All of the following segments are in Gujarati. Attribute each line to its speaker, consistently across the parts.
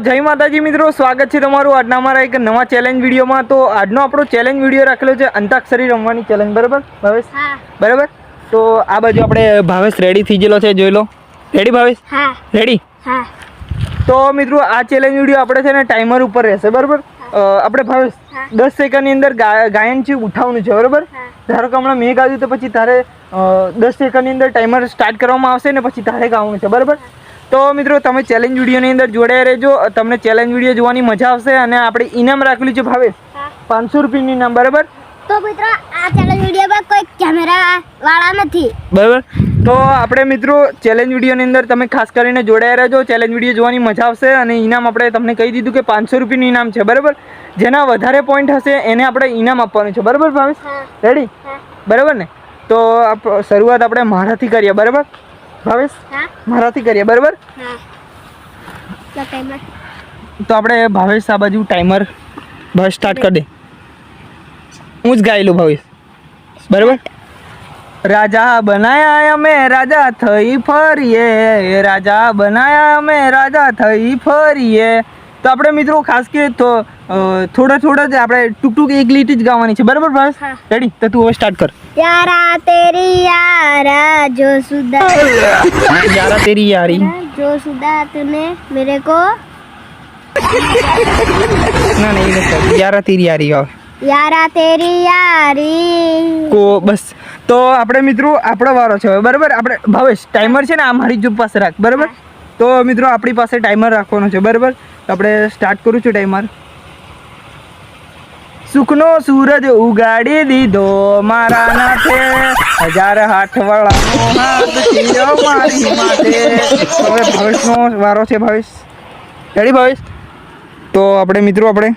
Speaker 1: જય માતાજી મિત્રો, સ્વાગત છે તમારું આજના અમારા એક નવા ચેલેન્જ વિડીયોમાં। તો આજનો આપણો ચેલેન્જ વિડીયો રાખેલો છે અંતાક્ષરી રમવાની ચેલેન્જ, બરાબર ભાવેશ? હા બરાબર। તો આ બાજુ આપણે ભાવેશ રેડી થઈ ગયેલો છે, જોઈ લો। રેડી ભાવેશ? હા રેડી। હા તો મિત્રો આ ચેલેન્જ વિડીયો આપણે છે ને ટાઈમર ઉપર રહેશે, બરાબર? આપણે ભાવેશ 10 સેકન્ડની અંદર ગાયન છે ઉઠાવવાનું છે, બરાબર? ધારો કે હમણાં મેં ગાયું તો પછી તારે 10 સેકન્ડની અંદર ટાઈમર સ્ટાર્ટ કરવામાં આવશે ને પછી તારે ગાવાનું છે, બરાબર? તો મિત્રો તમે ચેલેન્જ વિડીયોની અંદર જોડાયા રહેજો, તમને ચેલેન્જ વિડીયો જોવાની મજા આવશે। અને આપણે ઇનામ રાખેલું છે ભાવેશ 500 રૂપિયાનું ઇનામ, બરાબર?
Speaker 2: તો મિત્રો આ ચેલેન્જ વિડીયોમાં કોઈ કેમેરા વાળા નથી,
Speaker 1: બરાબર? તો આપણે મિત્રો ચેલેન્જ વિડીયોની અંદર તમે ખાસ કરીને જોડાયા રહેજો, ચેલેન્જ વિડીયો જોવાની મજા આવશે। અને ઇનામ આપણે તમને કહી દીધું કે 500 રૂપિયાનું ઇનામ છે, બરાબર? જેના વધારે પોઈન્ટ હશે એને આપણે ઇનામ આપવાનું છે, બરાબર ભાવેશ? રેડી? બરાબર ને? તો શરૂઆત આપણે મારાથી કરીએ, બરાબર ભાવેશ? મારાથી કરીએ, બરાબર? તો આપણે ભાવેશ આ બાજુ ટાઈમર ભાવેશ સ્ટાર્ટ કરી દે। હું જ ગાયેલું ભાવેશ, બરાબર? રાજા બનાયા અમે રાજા થઈ ફરીએ, રાજા બનાયા અમે રાજા થઈ ફરીએ। તો આપણે મિત્રો ખાસ કે તો થોડા જ આપણે ટૂંક એક લીટી જ ગાવાની છે, બરાબર ભાવેશ? રેડી? તો તું હવે સ્ટાર્ટ કર।
Speaker 2: यारा तेरी यारा जो सुधा
Speaker 1: यारा तेरी यारी
Speaker 2: जो सुधा तूने मेरे को
Speaker 1: ना नहीं नहीं यारा तेरी यारी
Speaker 2: यारा तेरी यारी
Speaker 1: को बस। તો આપણે મિત્રો આપણો વારો છે, બરાબર? આપણે ભાવેશ ટાઈમર છે ને આ મારી જ પાસે રાખ, બરાબર? તો મિત્રો આપણી પાસે ટાઈમર રાખવાનો છે, બરાબર? તો આપણે સ્ટાર્ટ કરું છું ટાઈમર। સુખનો સૂરજ ઉગાડી દીધો મારા નાથે, 1000 હાથ વાળાનો હાથ થયો મારી માથે। હવે ભાવેશનો વારો છે, ભાવેશ રેડી? ભાવેશ તો આપણે મિત્રો આપણે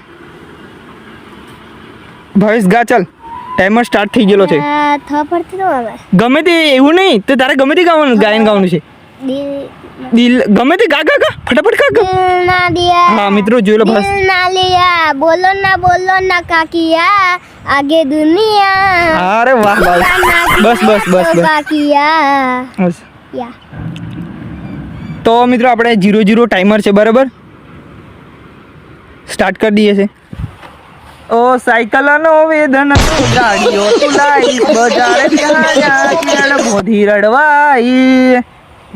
Speaker 1: ભાવેશ ગા, ચાલ ટાઈમર સ્ટાર્ટ થઈ ગયેલો છે। ગમે તે એવું નહીં, તો તારે ગમે તે ગાવાનું, ગાયન ગાવાનું છે। દિલ ગમે તે ગા ફટાફટ ગા। હા મિત્રો જોઈ લો બસ।
Speaker 2: ના લિયા બોલો ના કાકિયા આગે દુનિયા।
Speaker 1: અરે વાહ બસ
Speaker 2: કાકિયા
Speaker 1: બસ। તો મિત્રો આપણે 0-0 ટાઈમર છે, બરાબર? સ્ટાર્ટ કરી દઈએ છે। ઓ સાયકલનો વેદન ગાડીઓ તુલાઈ બજારે ત્યાં મોધી રડવાઈ,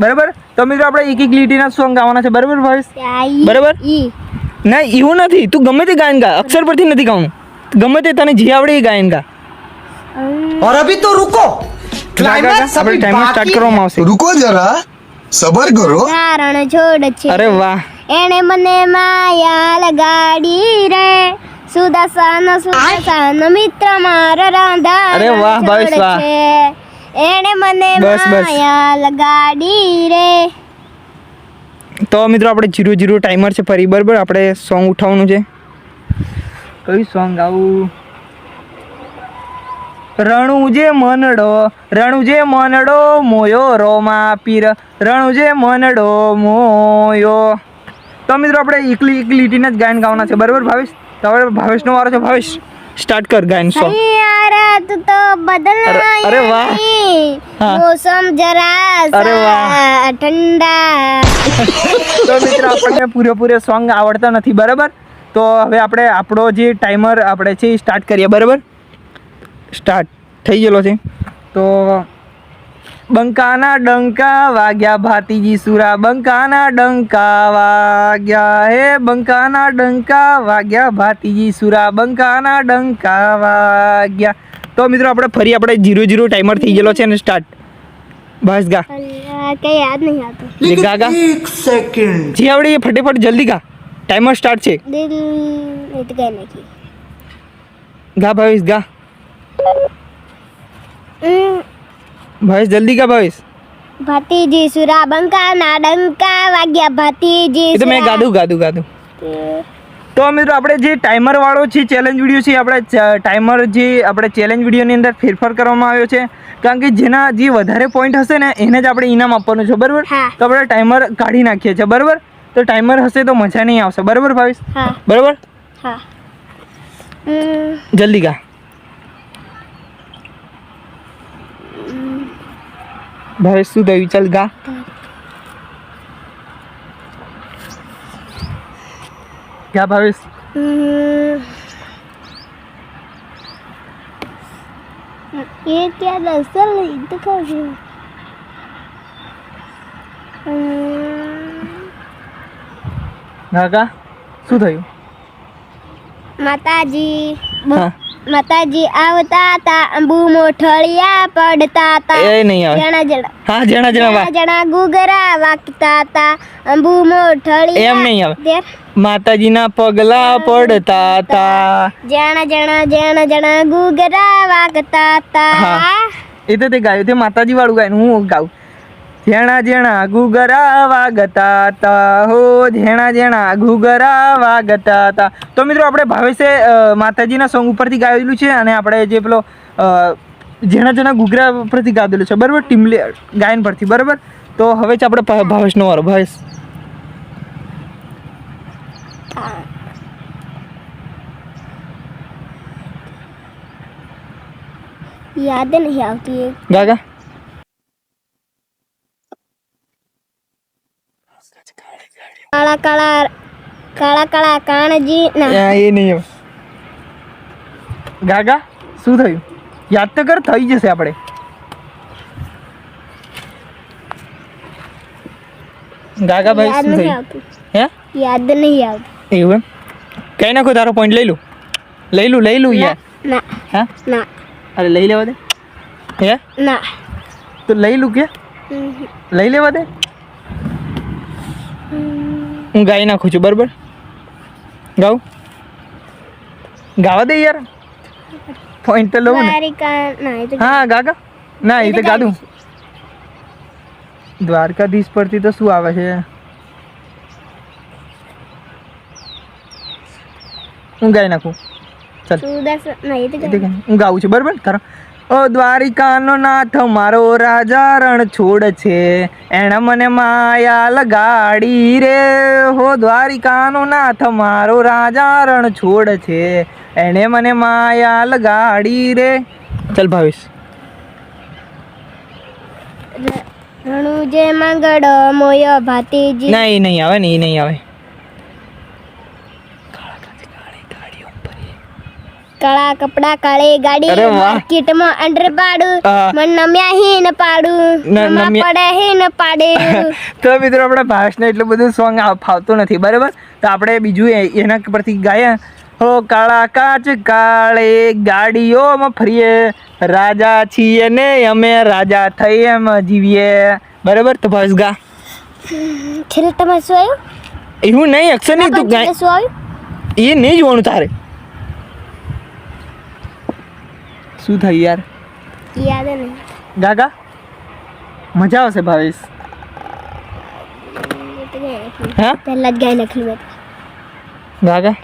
Speaker 1: બરાબર? તો મિત્રો આપણે એક લીટીના સોંગ ગાવાના છે, બરાબર ભાવેશ? બરાબર? ના એવું નથી, તું ગમે તે ગાયન ગા, અક્ષર પરથી નથી ગાવાનું, ગમે તે તને જે આવડે એ ગાયન ગા।
Speaker 3: और अभी तो रुको,
Speaker 1: ક્લાઇમેક્સ આપણે ટાઈમર સ્ટાર્ટ કરવામાં આવશે।
Speaker 3: रुको जरा सबर करो।
Speaker 2: કારણ છોડ છે,
Speaker 1: અરે વાહ,
Speaker 2: એને મને માયા લગાડી રે, સુદાસાનો મિત્ર મારો રાંધા।
Speaker 1: અરે વાહ ભાવેશ વાહ।
Speaker 2: એને મને માયા લગાડી રે।
Speaker 1: તો મિત્રો આપણે 0-0 ટાઈમર છે ફરી, બરાબર? આપણે સોંગ ઉઠાવવાનું છે। કયું સોંગ ગાવું? રણુજે મનડો મોયો રોમા પીર, રણુજે મનડો મોયો। તો મિત્રો આપણે એક લીટીના જ ગાયન ગાવાના છે, બરાબર ભાવેશ? તો હવે ભાવેશનો વારો છે, ભાવેશ સ્ટાર્ટ કર ગાયન સોંગ।
Speaker 2: તું તો બદલાઈ,
Speaker 1: અરે વાહ,
Speaker 2: મોસમ જરા
Speaker 1: અરે વાહ
Speaker 2: ઠંડા।
Speaker 1: તો મિત્રો આપણને પૂરેપૂરે સોંગ આવડતા નથી, બરાબર? તો હવે આપણે આપણો જે ટાઈમર આપણે છે એ સ્ટાર્ટ કરીએ, બરાબર? સ્ટાર્ટ થઈ ગયેલો છે। તો બંકાના ડંકા વાગ્યા ભાતીજી સુરા, બંકાના ડંકા વાગ્યા હે, બંકાના ડંકા વાગ્યા ભાતીજી સુરા, બંકાના ડંકા વાગ્યા। તો મિત્રો આપણે ફરી આપણે 0-0 ટાઈમર થઈ ગયેલો છે અને સ્ટાર્ટ। બસ ગા,
Speaker 2: કઈ યાદ નહીં આવતું,
Speaker 1: ગા ગા,
Speaker 3: एक सेकंड
Speaker 1: જે આવડે એ ફટાફટ જલ્દી ગા, ટાઈમર સ્ટાર્ટ છે।
Speaker 2: દિલ મિટ ગઈ નથી,
Speaker 1: ગા ભાવેશ ગા, ભાવેશ જલ્દી ગા ભાવેશ।
Speaker 2: ભાતીજી સુરા બંકાના ડંકા વાગ્યા, ભાતીજી
Speaker 1: એ તો મેં ગાધું। તો મિત્રો આપણે જે ટાઈમર વાળો છે ચેલેન્જ વિડીયો છે, આપણે ટાઈમર જે આપણે ચેલેન્જ વિડીયોની અંદર ફેરફાર કરવામાં આવ્યો છે, કારણ કે જેના જે વધારે પોઈન્ટ હશે ને એને જ આપણે ઇનામ આપવાનું છે, બરાબર? તો આપણે ટાઈમર કાઢી નાખીએ છીએ, બરાબર? તો ટાઈમર હશે તો મજા નહીં આવશે, બરાબર ભાવેશ? બરાબર? જલ્દી ગા ભાવેશ, શું થયું? ચાલ ગા। ગા ભાવેશ.
Speaker 2: ये क्या दरअसल तो कैसे
Speaker 1: ગા શું થયું?
Speaker 2: माताजी
Speaker 1: હા
Speaker 2: माताजी आवता था अंबू मोठलिया पड़ता था
Speaker 1: એ નહીં આવે.
Speaker 2: जणा जणा
Speaker 1: હા જણા જણા વાહ.
Speaker 2: जणा गुगरा वागता था अंबू मोठलिया
Speaker 1: એમ નહીં આવે.
Speaker 2: देर
Speaker 1: માતાજીના પગલા પડતા હતા.
Speaker 2: जणा जणा गुगरा वागता था
Speaker 1: હા. એ તો તે ગાયું, તે માતાજી વાળું ગાયું, હું ગાઉં. જેણા જેણા ઘૂઘરા વાગતા હતા હો, જેણા જેણા ઘૂઘરા વાગતા હતા. તો મિત્રો આપણે ભાવેશે માતાજીના સોંગ ઉપરથી ગાયેલું છે અને આપણે જે પેલો જેણા જેણા ઘૂઘરા ઉપરથી ગાયેલું છે બરાબર, ટીમલી ગાયન પરથી બરાબર. તો હવે છે આપણે ભાવેશનો વારો. ભાવેશ
Speaker 2: याद नहीं आती है
Speaker 1: ગાગા.
Speaker 2: काला काला काला काला कानजी ना
Speaker 1: એ નહીં હવે. ગાગા શું થયું? યાદ તો કર, થઈ જશે આપણે. ગાગા ભાઈ
Speaker 2: याद
Speaker 1: શું
Speaker 2: नहीं
Speaker 1: થયું?
Speaker 2: आती
Speaker 1: હે
Speaker 2: याद नहीं आती
Speaker 1: એવું એમ? કઈ નાખો, તારો પોઈન્ટ લઈ લઉં યાર.
Speaker 2: ना
Speaker 1: હા
Speaker 2: ना
Speaker 1: અરે લઈ લેવા દે. હે
Speaker 2: ना
Speaker 1: તો લઈ લઉં કે લઈ લેવા દે. હું ગાઈ નાખું છું બરાબર. ગાઉં ગાવા દે યાર, પોઈન્ટ તો લઉં ને.
Speaker 2: द्वारिका ना ये तो
Speaker 1: હા ગાગા ના એ તો ગાધું. દ્વારકાધીશ પરથી તો શું આવે છે? હું ગાઈ નાખું. ચાલ
Speaker 2: सुदर्शन ना ये तो
Speaker 1: એ તો હું ગાઉં છું બરાબર. તારો ઓ દ્વારિકાનો નાથ મારો રાજા રણ છોડ છે, એણે મને માયા લગાડી રે. હો દ્વારિકાનો નાથ મારો રાજા રણ છોડ છે, એણે મને માયા લગાડી રે. ચાલ ભાવેશ.
Speaker 2: રણુજે મંગળ મોય ભાતીજી
Speaker 1: ના એ નહીં આવે ને, એ નહીં આવે.
Speaker 2: કાળા કપડા કાળી ગાડી
Speaker 1: અરે વાહ.
Speaker 2: માર્કેટમાં અંડર પાડું
Speaker 1: હા.
Speaker 2: મન નમ્યા હી ન પાડું નમા
Speaker 1: નમ્યા-
Speaker 2: પડે હી ન પાડે
Speaker 1: તો મિત્રો આપણે ભાવેશને એટલું બધું સોંગ ફાવતું નથી બરાબર. તો આપણે બીજું એના પરથી ગાયા. હો કાળા કાચ કાળે ગાડીઓમાં ફરીએ, રાજા છીએ ને અમે રાજા થઈ એમ જીવીએ બરાબર. તો ભાવેશ ગા.
Speaker 2: છેલ્લે તમારે શું આવ્યું
Speaker 1: એવું નહીં, અક્ષર નહીં તું ગાય,
Speaker 2: શું આવ્યું
Speaker 1: એ નહીં જોવાનું તારે. શું થયું યાર?
Speaker 2: યાદ નહીં
Speaker 1: ગાગા મજા આવશે ભાવેશ. હા
Speaker 2: પહેલા જ ગાય નાખી મેં
Speaker 1: ગાગા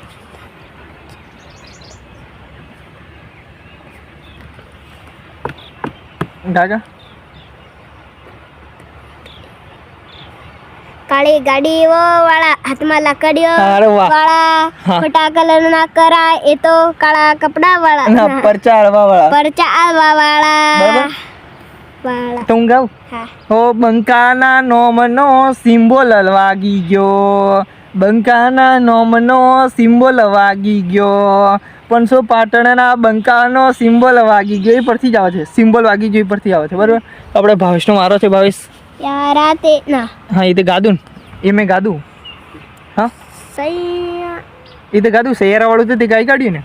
Speaker 1: ગાગા
Speaker 2: કાળી ગાડીઓ વાળા હાથમાં લાકડીઓ
Speaker 1: અરે વાહ.
Speaker 2: વાળા
Speaker 1: હા.
Speaker 2: ખોટા કલર ના કરાય એ તો કાળા કપડા વાળા
Speaker 1: ના પરચા હળવા વાળા
Speaker 2: પરચા આલવા વાળા
Speaker 1: બરાબર.
Speaker 2: વાળા
Speaker 1: તો હું ગાઉં.
Speaker 2: હા
Speaker 1: ઓ બંકાના નોમનો સિમ્બોલ વાગી ગયો, બંકાના નોમનો સિમ્બોલ વાગી ગયો, 500 પાટણના બંકાનો સિમ્બોલ વાગી ગયો. એ પરથી જ આવે છે, સિમ્બોલ વાગી ગયો એ પરથી આવે છે બરાબર. આપણે ભાવેશનો મારો છે. ભાવેશ
Speaker 2: યારા તે ના
Speaker 1: હા એ તો ગાધું ને, એ મેં ગાધું. હા
Speaker 2: સહી
Speaker 1: એ તો ગાધું. સૈયારા વાળું તો તે ગાઈ કાઢ્યું ને,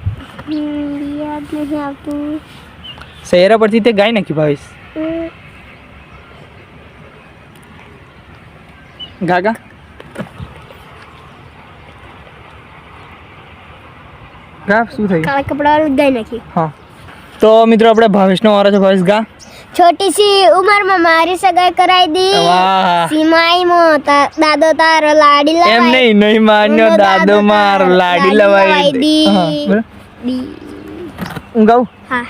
Speaker 2: યાદ નહીં આવતું
Speaker 1: સૈયારા પરથી તે ગાઈ નાખ્યું ભાવેશ. ગાગા ગા શું થયું?
Speaker 2: કાળા કપડા વાળું ગાય નાખી
Speaker 1: હા તો મિત્રો આપણે ભાવેશનો વારો છે. ભાવેશ ગા.
Speaker 2: छोटी सी उम्र में मारी सगाई कराई दी
Speaker 1: વાહ.
Speaker 2: सीमाई मो दादो तारो लाडी
Speaker 1: એમ
Speaker 2: लवाई
Speaker 1: નહીં, નહીં માન્યો
Speaker 2: ઉનો
Speaker 1: દાદો માર લાડી લવાઈ
Speaker 2: દી.
Speaker 1: હા, બરાબર.
Speaker 2: दी
Speaker 1: હું ગાઉં.
Speaker 2: हाँ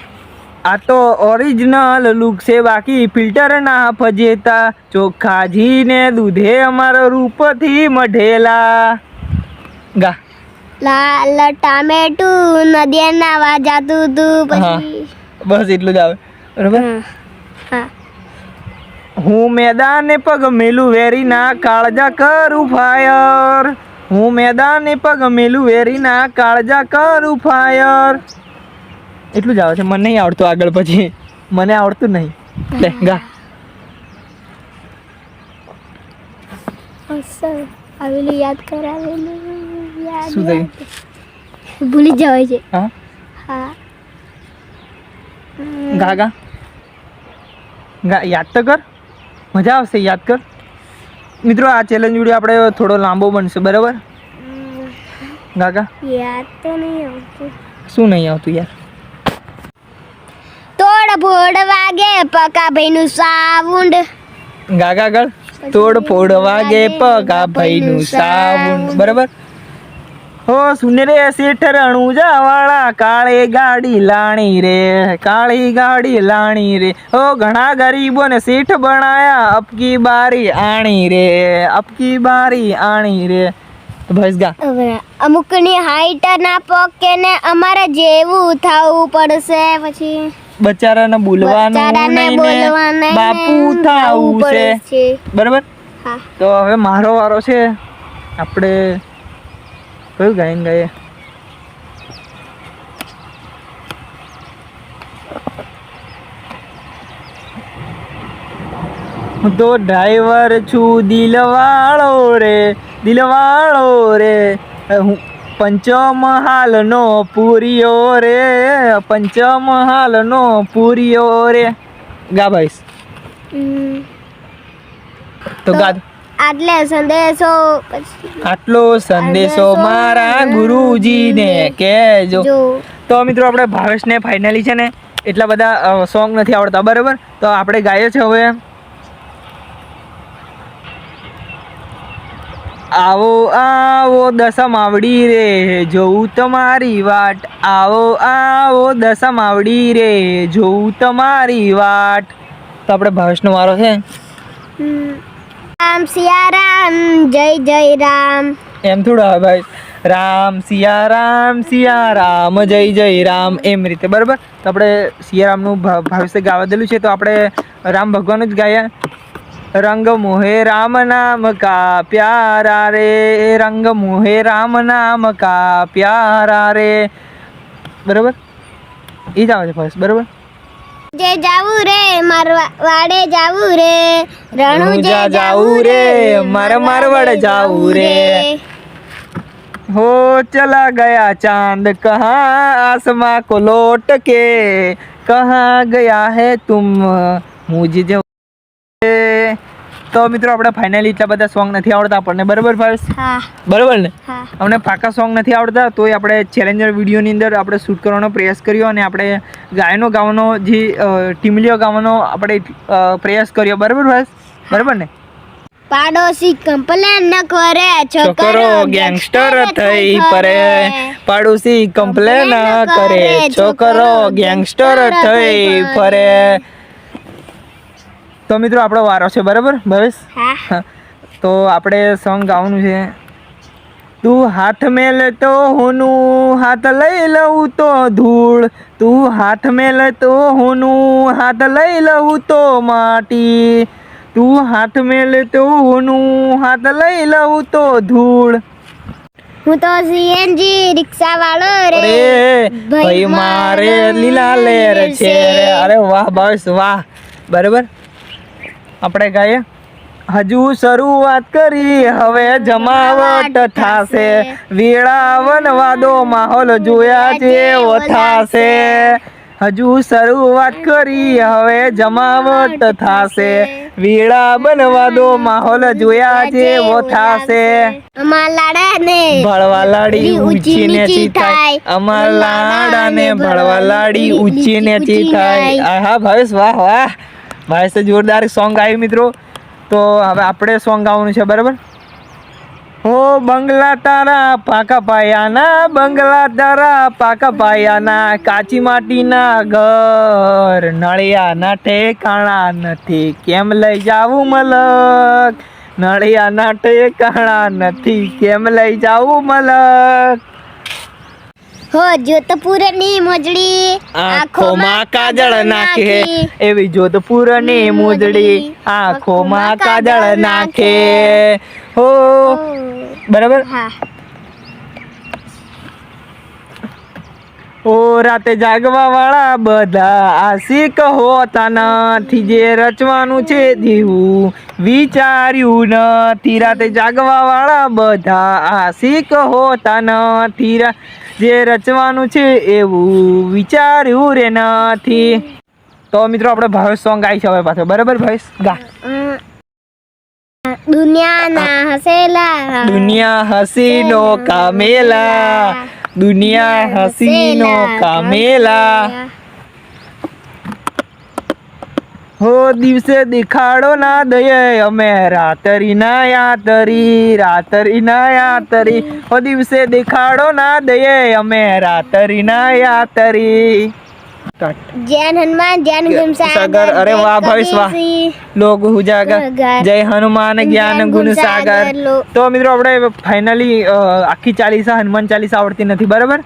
Speaker 1: આ તો ઓરિજિનલ લુક છે, બાકી ફિલ્ટર ના ફજેતા, ચોખ્ખાજીને દૂધે અમારો રૂપથી મઢેલા. ગા.
Speaker 2: लाल टामेटू नदिया नावा जातू तू
Speaker 1: હા
Speaker 2: પછી
Speaker 1: બસ એટલું જ આવે બરાબર.
Speaker 2: हाँ हाँ
Speaker 1: હું મેદાને પગ મેલું વેરી ના કાળજા કરું ફાયર, હું મેદાને પગ મેલું વેરીના કાળજા કરું ફાયર. એટલું જ આવે છે, મને નહીં આવડતું આગળ, પછી મને આવડતું નહીં. લે ગા.
Speaker 2: આવેલું યાદ કરાવેલું
Speaker 1: શું થયું?
Speaker 2: ભૂલી જવાય છે.
Speaker 1: હા
Speaker 2: હા
Speaker 1: ગા ગા ગા, યાદ તો કર, મજા આવશે, યાદ કર. મિત્રો આ ચેલેન્જ વિડીયો આપણે થોડો લાંબો બનશે, બરાબર? ગા ગા.
Speaker 2: યાદ તો નહીં આવતું.
Speaker 1: શું નહીં આવતું યાર?
Speaker 2: તોડ ફોડ વાગે પકા ભાઈનું સાઉન્ડ.
Speaker 1: ગા ગા ગળ. તોડ ફોડ વાગે પગા ભાઈનું સાઉન્ડ, બરાબર? હો સુને રે શેઠ રણુજા વાળા કાળી ગાડી લાણી રે, કાળી ગાડી લાણી રે. હો ઘણા ગરીબોને શેઠ બનાયા, અબકી બારી આણી રે, અબકી બારી આણી રે. બસ ગા.
Speaker 2: અમુકની હાઈટ ના પોકે ને અમારે જેવું થવું પડશે. પછી
Speaker 1: બચારાને બોલવાનું નહીં ને બાપુ થાવું છે, બરાબર?
Speaker 2: હા.
Speaker 1: તો હવે મારો વારો છે. આપણે કયું ગાયન ગાઈએ? હું તો ડ્રાઈવર છું દિલવાળો રે, દિલવાળો રે. હું પંચમહાલનો પૂરિયો રે, પંચમહાલનો પૂરિયો રે. ગા ભાઈ. તો ગા.
Speaker 2: આટલે સંદેશો
Speaker 1: આટલો સંદેશો મારા ગુરુજીને કહેજો. તો મિત્રો આપણે ભાવેશને ફાઇનલી છે ને એટલા બધા સોંગ નથી આવડતા, બરાબર? તો આપણે ગાઈએ છે હવે. આવો આવો દસમ આવડી રે, જોઉં તમારી વાટ. આવો આવો દસમ આવડી રે, જોઉં તમારી વાટ. તો આપણે ભાવેશનો વારો છે.
Speaker 2: રામ સિયા રામ, જય જય રામ.
Speaker 1: એમ થોડું આવે ભાઈ. રામ સિયા રામ, સિયા રામ, જય જય રામ, એમ રીતે, બરાબર? તો આપણે સિયા રામનું ભાવેશે ગાવા દેલું છે, તો આપણે રામ ભગવાન જ ગાયા. રંગ મોહે રામ નામ કા પ્યારા રે, રંગ મોહે રામ નામ કા પ્યારા રે, બરાબર? એ જ આવે છે ફર્સ્ટ, બરાબર?
Speaker 2: જે જાવું રે મારવા વાડે જાવું રે,
Speaker 1: રણુજા જાવું રે, મારવાડ જાવું રે. हो चला गया चांद कहाँ आसमां को लौट के, कहाँ गया है तुम मुझे जो. તો મિત્રો આપણે ફાઇનલી એટલા બધા સોંગ નથી આવડતા આપણને, બરાબર ભાવેશ?
Speaker 2: હા.
Speaker 1: બરાબર ને?
Speaker 2: હા.
Speaker 1: અમને પાકા સોંગ નથી આવડતા, તોય આપણે ચેલેન્જર વિડીયોની અંદર આપણે શૂટ કરવાનો પ્રયાસ કર્યો અને આપણે ગાયનો ગાવાનો, જે ટીમલીઓ ગાવાનો આપણે પ્રયાસ કર્યો, બરાબર ભાવેશ? બરાબર ને?
Speaker 2: પાડોશી કમ્પ્લેન ન કરે,
Speaker 1: છોકરો ગેંગસ્ટર થઈ પરે. પાડોશી કમ્પ્લેન કરે, છોકરો ગેંગસ્ટર થઈ ફરે. તો મિત્રો આપણો વારો છે, બરાબર ભાવેશ?
Speaker 2: હા.
Speaker 1: તો આપણે સોંગ ગાવાનું છે. તું હાથ મેલ તો હોનું હાથ લઈ લઉં તો ધૂળ, તું હાથ મેલ તો હોનું હાથ લઈ લઉં તો માટી, તું હાથ મેલ તો હોનું હાથ લઈ લઉં તો ધૂળ.
Speaker 2: હું તો સીએનજી રિક્ષા વાળો રે,
Speaker 1: ભાઈ મારે લીલા લેર છે. અરે વાહ ભાવેશ વાહ, બરાબર? આપણે ગાઈએ. હજુ શરૂઆત કરી હવે જમાવટ થાશે, વેળાવન વાદો માહોલ જોયા જેવો થાશે. હજુ શરૂઆત કરી હવે જમાવટ થાશે, વેળા બનવાદો માહોલ જોયા જેવો થાશે.
Speaker 2: અમાર લાડાને
Speaker 1: ભળવા લાડી ઊંચી નીચી થાય, અમાર લાડાને ભળવા લાડી ઊંચી નીચી થાય. હા ભાવેશ વાહ વાહ, ભાવેશ જોરદાર સોંગ આવ્યું મિત્રો. તો હવે આપણે સોંગ ગાવાનું છે, બરાબર? હો બંગલા તારા પાકા પાયાના, બંગલા તારા પાકા પાયાના, કાચી માટીના ઘર, નળિયાના ઠેકાણા નથી, કેમ લઈ જાવું મલક, નળિયાના ઠેકાણા નથી, કેમ લઈ જાવું મલક.
Speaker 2: હો જોધપુરની મોજડી
Speaker 1: આંખોમાં કાજળ નાખે, એવી જોધપુરની મોજડી આંખોમાં કાજળ નાખે. હો બરાબર.
Speaker 2: હા.
Speaker 1: ઓ રાતે જાગવા વાળા બધા આશિક હોતા નથી, જે રચવાનું છે જેવું વિચાર્યું નથી. રાતે જાગવા વાળા બધા આશિક હોતા નથી, જે રચવાનું છે એવું વિચાર્યું રે નથી. તો મિત્રો આપણે ભાવેશ સોંગ ગાઈ છે હવે પાછો, બરાબર ભાવેશ? ગા.
Speaker 2: દુનિયાના હસેલા,
Speaker 1: દુનિયા હસીનો કામેલા, દુનિયા હસીનો કામેલા. હો દિવસે દેખાડો ના દઈએ અમે રાતરી ના યાતરી, રાતરી ના યાતરી. હો દિવસે દેખાડો ના દઈએ અમે રાતરી ના યાતરી.
Speaker 2: જૈન હનુમાન જૈન
Speaker 1: સાગર. અરે વાહ ભાવેશ વાહ. લોક ઉજાગર જય હનુમાન જ્ઞાન ગુણ સાગર. તો મિત્રો આપણે ફાઇનલી આખી ચાલીસા હનુમાન ચાલીસા આવડતી નથી, બરાબર?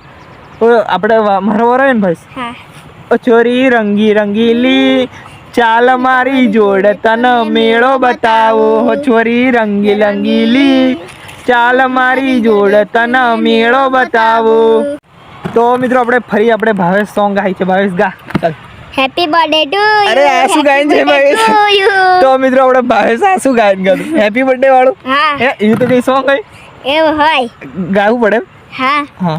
Speaker 1: તો આપણે મારો વરો ને ભાઈ.
Speaker 2: હા.
Speaker 1: ઓ છોરી રંગી રંગીલી ચાલ મારી જોડ તન મેળો બતાવો, હો છોરી રંગી રંગીલી ચાલ મારી જોડ તન મેળો બતાવો. તો મિત્રો આપણે ભાવેશ સોંગ ગાઈ છે. ભાવેશ ગા. ચાલ.
Speaker 2: Happy birthday to you.
Speaker 1: અરે આ શું ગાયન છે ભાવેશ? તો મિત્રો આપણે ભાવેશ આ શું ગાયન ગાધું? હેપી બર્થડે વાળું.
Speaker 2: હા.
Speaker 1: એવું તો કઈ સોંગ ગઈ
Speaker 2: એવું હોય.
Speaker 1: ગાવું પડે.
Speaker 2: હા.
Speaker 1: હા.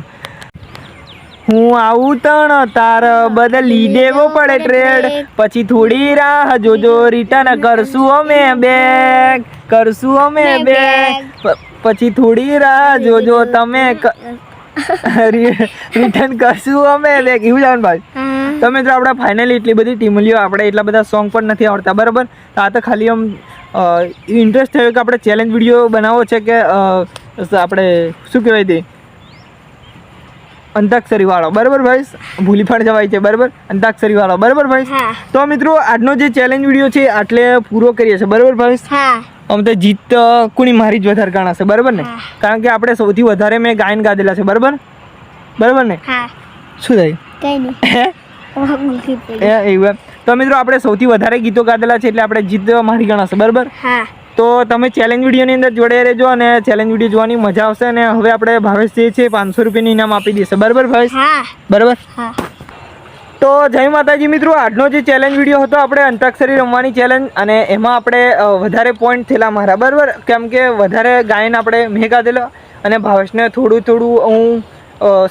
Speaker 1: હું આવું તણ તાર બદલી દેવો પડે ટ્રેડ, પછી થોડી રાહ જોજો રિટર્ન કરશું અમે બેગ, કરશું અમે બેગ. પછી થોડી રાહ જોજો તમે રિટર્ન કરશું અમે બેગ. એવું જાણ ભાઈ. તો મિત્રો આપણે ફાઇનલી એટલી બધી ટીમલીઓ, આપણે એટલા બધા સોંગ પણ નથી આવડતા, બરાબર? તો આ તો ખાલી આમ ઇન્ટરેસ્ટ થયો કે આપણે ચેલેન્જ વિડીયો બનાવવો છે કે આપણે શું કહેવાય તે અંતાક્ષરી વાળો, બરાબર ભાઈ? ભૂલી પણ જવાય છે, બરાબર? અંતાક્ષરી વાળો, બરાબર ભાઈ? તો મિત્રો આજનો જે ચેલેન્જ વિડીયો છે આટલે પૂરો કરીએ છીએ, બરાબર ભાઈ?
Speaker 2: હા.
Speaker 1: આમ તો જીત કોની મારી જ વધારે ગણાશે, બરાબર ને? કારણ કે આપણે સૌથી વધારે મેં ગાયન ગાધેલા છે, બરાબર? બરાબર ને?
Speaker 2: હા.
Speaker 1: શું થાય?
Speaker 2: કઈ નહીં.
Speaker 1: એવું. તો મિત્રો આપણે સૌથી વધારે ગીતો ગાધેલા છે એટલે આપણે જીત મારી ગણાશે, બરાબર?
Speaker 2: હા.
Speaker 1: તો તમે ચેલેન્જ વિડીયોની અંદર જોડાઈ રહેજો અને ચેલેન્જ વિડીયો જોવાની મજા આવશે. અને હવે આપણે ભાવેશ જે છે 500 રૂપિયાનું ઇનામ આપી દેશે, બરાબર ભાવેશ?
Speaker 2: હા.
Speaker 1: બરાબર.
Speaker 2: હા.
Speaker 1: તો જય માતાજી મિત્રો, આજનો જે ચેલેન્જ વિડીયો હતો આપણે અંતાક્ષરી રમવાની ચેલેન્જ, અને એમાં આપણે વધારે પોઈન્ટ થયેલા મારા, બરાબર? કેમ કે વધારે ગાયન આપણે મેં ગાધેલો અને ભાવેશને થોડું હું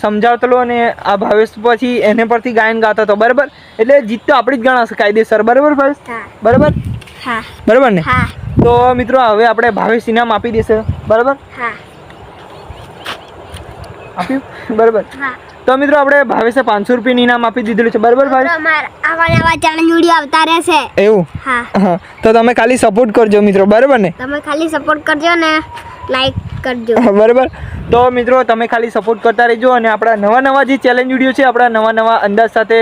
Speaker 1: સમજાવતલો, અને આ ભાવેશ પછી એને પરથી ગાયન ગાતો હતો, બરાબર? એટલે જીત તો આપણી જ ગણાશે કાયદેસર, બરાબર ભાવેશ? બરાબર.
Speaker 2: હા.
Speaker 1: બરાબર ને?
Speaker 2: હા.
Speaker 1: તો મિત્રો હવે આપણે ભાવેશ ઇનામ આપી દેશે, બરાબર?
Speaker 2: હા.
Speaker 1: આપ્યું, બરાબર?
Speaker 2: હા.
Speaker 1: તો મિત્રો આપણે ભાવેશે 500 રૂપિયાનું ઇનામ આપી દીધેલું છે, બરાબર ભાઈ?
Speaker 2: આવા નવા ચેલેન્જ વિડીયો આવતા રહેશે.
Speaker 1: એવું?
Speaker 2: હા.
Speaker 1: હા. તો તમે ખાલી સપોર્ટ કરજો મિત્રો, બરાબર ને?
Speaker 2: તમે ખાલી સપોર્ટ કરજો ને લાઈક કરજો,
Speaker 1: બરાબર? તો મિત્રો તમે ખાલી સપોર્ટ કરતા રહેજો, અને આપણા નવા જે ચેલેન્જ વિડીયો છે, આપણા નવા અંદાજ સાથે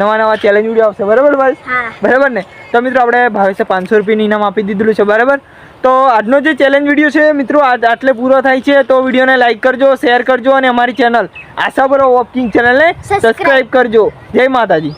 Speaker 1: નવા ચેલેન્જ વિડીયો આવશે, બરાબર ભાઈ?
Speaker 2: હા.
Speaker 1: બરાબર ને? તો મિત્રો આપણે ભાવેશે 500 રૂપિયાનું ઇનામ આપી દીધેલું છે, બરાબર? તો આજનો જે ચેલેન્જ વિડીયો છે મિત્રો આટલે પૂરો થાય છે. તો વિડીયોને લાઈક કરજો, શેર કરજો, અને અમારી ચેનલ આશા બરો વોકિંગ ચેનલને સબસ્ક્રાઈબ કરજો. જય માતાજી.